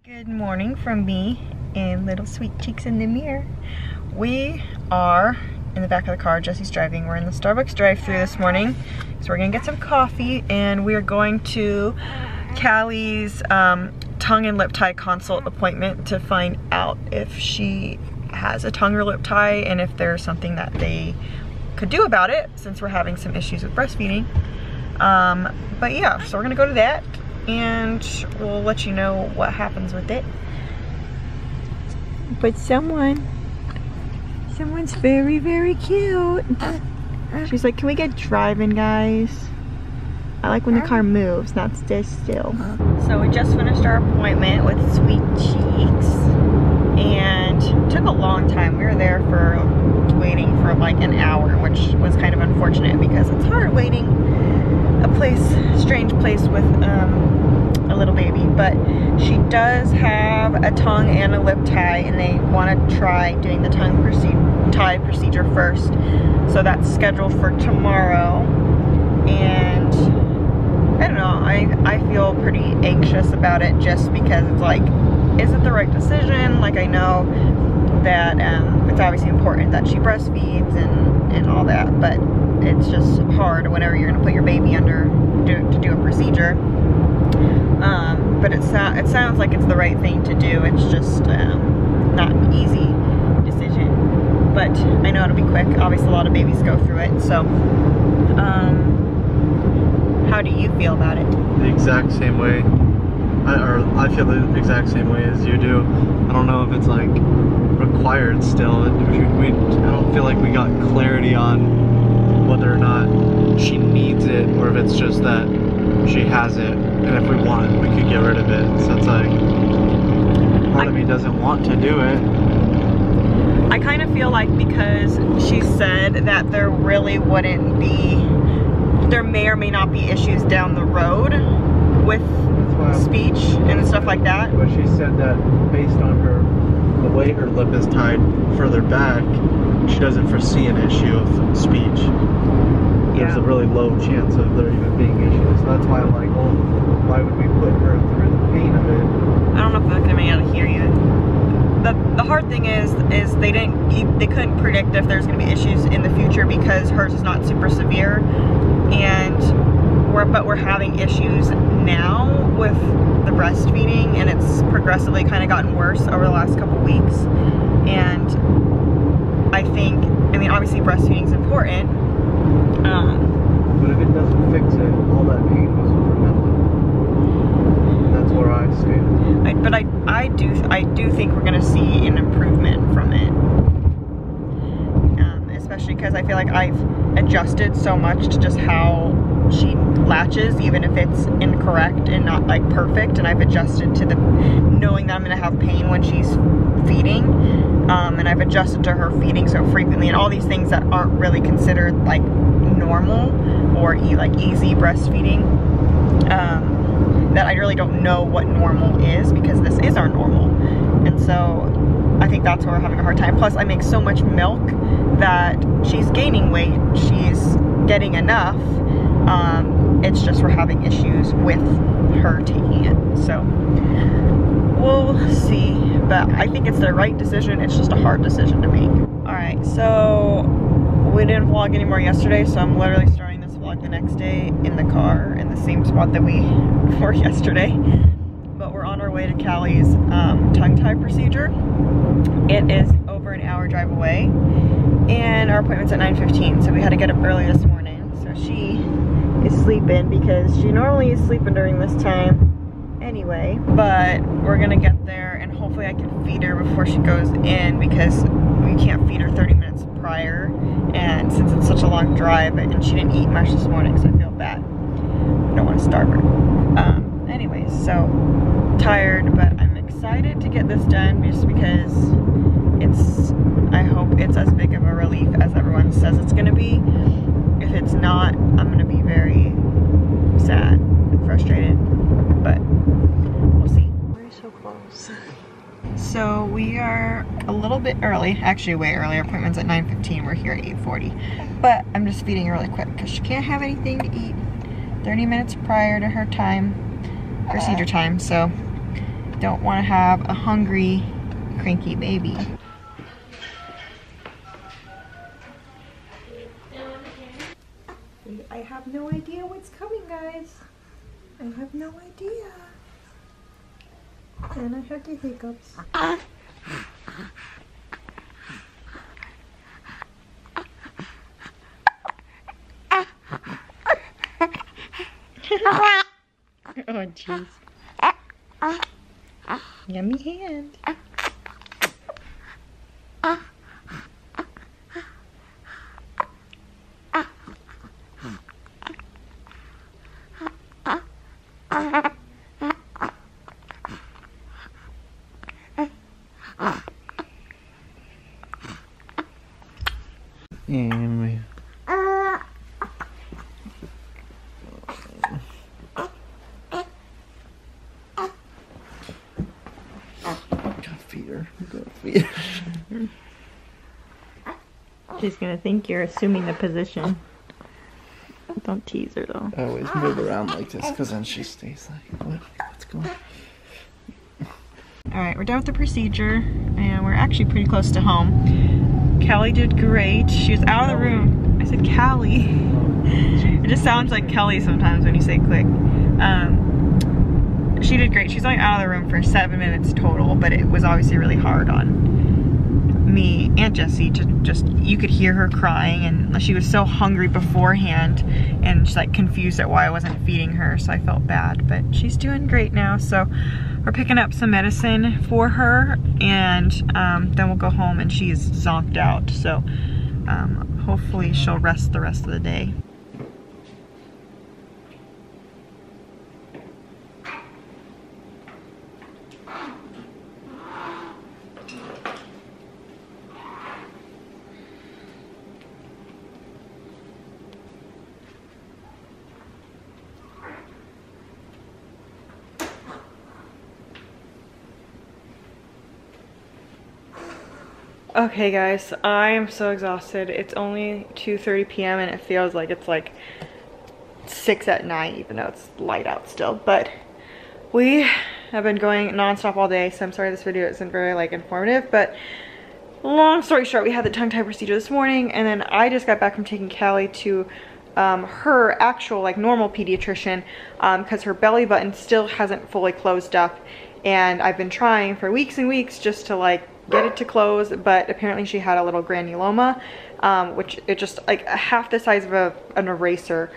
Good morning from me and little sweet cheeks in the mirror. We are in the back of the car. Jesse's driving. We're in the Starbucks drive-thru this morning. So we're gonna get some coffee and we are going to Callie's tongue and lip tie consult appointment to find out if she has a tongue or lip tie and if there's something that they could do about it since we're having some issues with breastfeeding. But yeah, so we're gonna go to that and we'll let you know what happens with it. But someone's very, very cute. She's like, can we get driving, guys? I like when the car moves, not stays still. So we just finished our appointment with Sweet Cheeks and it took a long time. We were there for waiting for like an hour, which was kind of unfortunate because it's hard waiting a strange place with a little baby. But she does have a tongue and a lip tie and they want to try doing the tongue tie procedure first. So that's scheduled for tomorrow. And I don't know, I feel pretty anxious about it just because it's like, is it the right decision? Like, I know that it's obviously important that she breastfeeds and all that, but it's just hard whenever you're gonna put your baby under to do a procedure. But it sounds like it's the right thing to do. It's just not an easy decision, but I know it'll be quick. Obviously, a lot of babies go through it. So, how do you feel about it? The exact same way. I feel the exact same way as you do. I don't know if it's like required still. I don't feel like we got clarity on whether or not she needs it or if it's just that she has it, and if we want it, we could get rid of it. So it's like, part of me doesn't want to do it. I kind of feel like because she said that there really wouldn't be, there may or may not be issues down the road with speech and stuff like that. But she said that based on the way her lip is tied further back, she doesn't foresee an issue of speech. There's a really low chance of there even being issues. So that's why I'm like, well, why would we put her through the pain of it? I don't know if they're coming out to hear you. The hard thing is they couldn't predict if there's going to be issues in the future because hers is not super severe, but we're having issues now with the breastfeeding, and it's progressively kind of gotten worse over the last couple weeks. And I mean, obviously breastfeeding is important. But if it doesn't fix it, all that pain was for nothing. That's where I stand. But I do think we're gonna see an improvement from it. Especially because I feel like I've adjusted so much to just how she latches, even if it's incorrect and not like perfect, and I've adjusted to knowing that I'm gonna have pain when she's feeding, and I've adjusted to her feeding so frequently and all these things that aren't really considered like normal or like easy breastfeeding, that I really don't know what normal is because this is our normal. And so I think that's where we're having a hard time. Plus I make so much milk that she's gaining weight, she's getting enough. It's just we're having issues with her taking it. So we'll see, but I think it's the right decision. It's just a hard decision to make. All right, so we didn't vlog anymore yesterday, so I'm literally starting this vlog the next day in the car in the same spot that we were yesterday. But we're on our way to Callie's tongue tie procedure. It is over an hour drive away, and our appointment's at 9:15, so we had to get up early this morning. So she is sleeping because she normally is sleeping during this time anyway. But we're gonna get there and hopefully I can feed her before she goes in because we can't feed her 30 minutes prior. And since it's such a long drive and she didn't eat much this morning, so I feel bad. I don't want to starve her. Anyways, so tired, but I'm excited to get this done just because I hope it's as big of a relief as everyone says it's gonna be. If it's not, I'm gonna be very sad and frustrated, but we'll see. We're so close. So we are a little bit early, actually way early. Our appointment's at 9:15, we're here at 8:40. But I'm just feeding her really quick because she can't have anything to eat 30 minutes prior to her time, procedure time. So don't want to have a hungry, cranky baby. I have no idea what's coming, guys. I have no idea. And I had the hiccups. Oh, jeez. Yummy hand. And we gotta feed her. Gotta feed her. She's gonna think you're assuming the position. Don't tease her though. I always move around like this because then she stays like, what? What's going on? Alright, we're done with the procedure and we're actually pretty close to home. Callie did great. She was out of the room. I said Callie. It just sounds like Kelly sometimes when you say quick. She did great. She's only out of the room for 7 minutes total, but it was obviously really hard on me and Jesse to just, you could hear her crying, and she was so hungry beforehand and she's like confused at why I wasn't feeding her, so I felt bad, but she's doing great now. So we're picking up some medicine for her, and then we'll go home, and she is zonked out, so hopefully she'll rest the rest of the day. Okay guys, I am so exhausted. It's only 2:30 p.m. and it feels like it's like 6 at night, even though it's light out still. But we have been going non-stop all day, so I'm sorry this video isn't very like informative, but long story short, we had the tongue tie procedure this morning, and then I just got back from taking Callie to her actual like normal pediatrician because her belly button still hasn't fully closed up, and I've been trying for weeks and weeks just to like get it to close, but apparently she had a little granuloma, which it just like half the size of an eraser,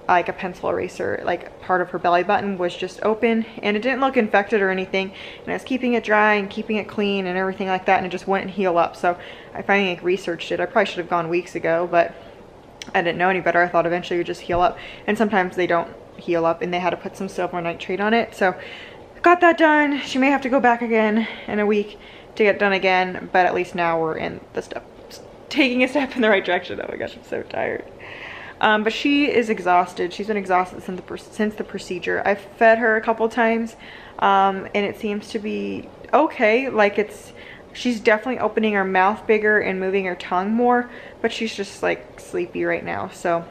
like a pencil eraser, like part of her belly button was just open, and it didn't look infected or anything, and I was keeping it dry and keeping it clean and everything like that, and it just wouldn't heal up. So I finally like researched it. I probably should have gone weeks ago, but I didn't know any better. I thought eventually it would just heal up, and sometimes they don't heal up, and they had to put some silver nitrate on it. So got that done. She may have to go back again in a week to get done again, but at least now we're in the step, taking a step in the right direction. Oh my gosh, I'm so tired. But she is exhausted. She's been exhausted since the procedure. I've fed her a couple times, and it seems to be okay. Like she's definitely opening her mouth bigger and moving her tongue more, but she's just like sleepy right now. So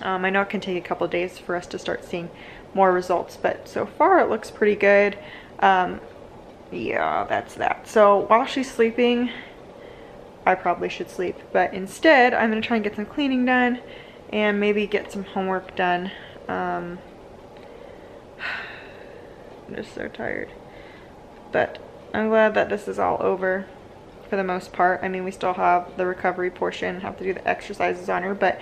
I know it can take a couple of days for us to start seeing more results, but so far it looks pretty good. Yeah, that's that. So while she's sleeping, I probably should sleep, but instead I'm gonna try and get some cleaning done and maybe get some homework done. I'm just so tired, but I'm glad that this is all over for the most part. I mean, we still have the recovery portion, have to do the exercises on her, but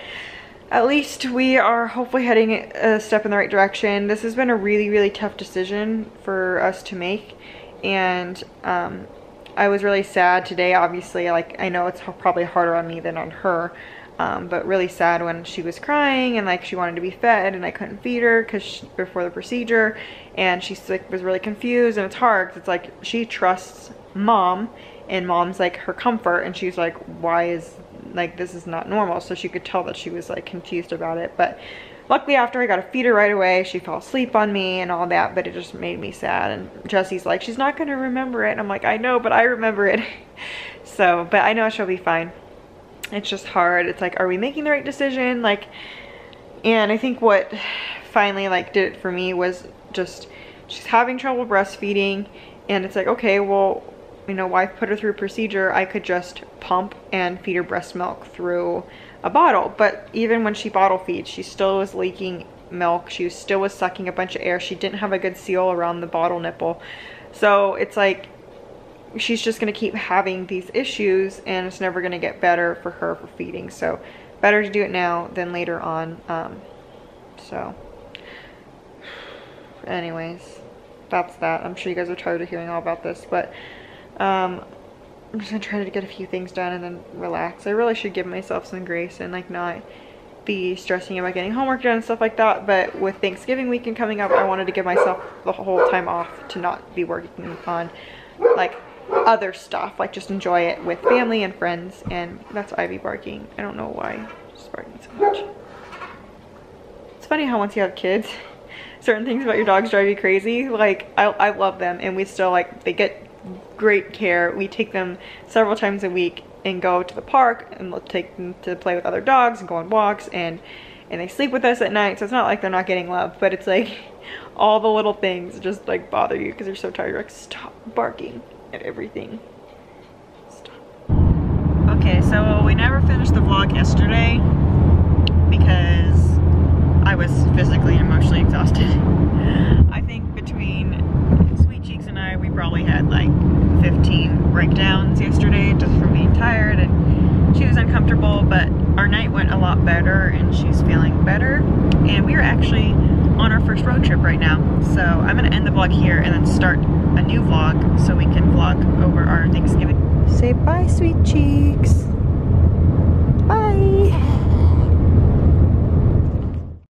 at least we are hopefully heading a step in the right direction. This has been a really, really tough decision for us to make, and I was really sad today. Obviously, like, I know it's probably harder on me than on her, but really sad when she was crying and like she wanted to be fed, and I couldn't feed her because before the procedure, and she like was really confused, and it's hard because it's like she trusts mom, and mom's like her comfort, and she's like, why is like this is not normal. So she could tell that she was like confused about it, but luckily after I got to feed her right away, she fell asleep on me and all that, but it just made me sad. And Jesse's like, she's not gonna remember it, and I'm like, I know, but I remember it. So, but I know she'll be fine. It's just hard. It's like, are we making the right decision? Like, and I think what finally like did it for me was just she's having trouble breastfeeding, and it's like, okay, well, you know, why put her through a procedure? I could just pump and feed her breast milk through a bottle. But even when she bottle feeds, she still was leaking milk. She still was sucking a bunch of air. She didn't have a good seal around the bottle nipple. So it's like, she's just gonna keep having these issues, and it's never gonna get better for her for feeding. So better to do it now than later on. So anyways, that's that. I'm sure you guys are tired of hearing all about this, but I'm just gonna try to get a few things done and then relax. I really should give myself some grace and like not be stressing about getting homework done and stuff like that. But with Thanksgiving weekend coming up, I wanted to give myself the whole time off to not be working on like other stuff, like just enjoy it with family and friends. And that's Ivy barking. I don't know why she's barking so much. It's funny how once you have kids, certain things about your dogs drive you crazy. Like I love them, and we still like, they get great care. We take them several times a week and go to the park, and we'll take them to play with other dogs and go on walks, and they sleep with us at night. So it's not like they're not getting love, but it's like all the little things just like bother you because you're so tired. You're like, stop barking at everything. Stop. Okay, so we never finished the vlog yesterday because I was physically and emotionally exhausted. I think between Sweet Cheeks and I, we probably had like 15 breakdowns yesterday just from being tired, and she was uncomfortable, but our night went a lot better and she's feeling better. And we are actually on our first road trip right now. So I'm gonna end the vlog here and then start a new vlog so we can vlog over our Thanksgiving. Say bye, Sweet Cheeks. Bye.